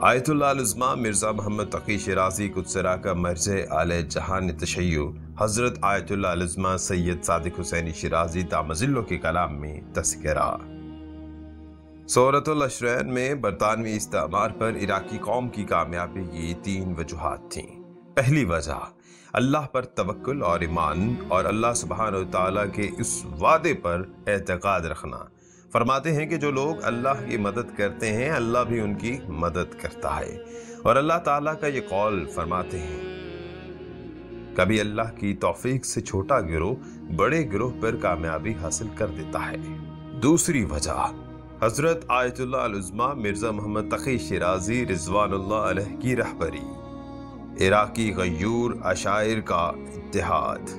آیت اللہ العظمہ مرزا محمد تقی شیرازی قدسرہ کا مرجع اعلی جہان تشیع حضرت آیت اللہ العظمہ سید صادق حسینی شیرازی دامظلہ کے کلام میں تذکرہ۔ سورۃ العشرین میں برطانوی استعمار پر عراقی قوم کی کامیابی کی 3 وجوہات تھیں۔ پہلی وجہ اللہ پر توکل اور ایمان اور اللہ سبحانہ وتعالیٰ کے اس وعدے پر اعتقاد رکھنا۔ فرماتے ہیں کہ جو لوگ اللہ کی مدد کرتے ہیں اللہ بھی ان کی مدد کرتا ہے، اور اللہ تعالیٰ کا یہ قول فرماتے ہیں کبھی اللہ کی توفیق سے چھوٹا گروہ بڑے گروہ پر کامیابی حاصل کر دیتا ہے۔ دوسری وجہ حضرت آیت اللہ العظمہ مرزا محمد تقی شیرازی رضوان اللہ علیہ کی رہبری، عراقی غیور اشاعر کا اتحاد۔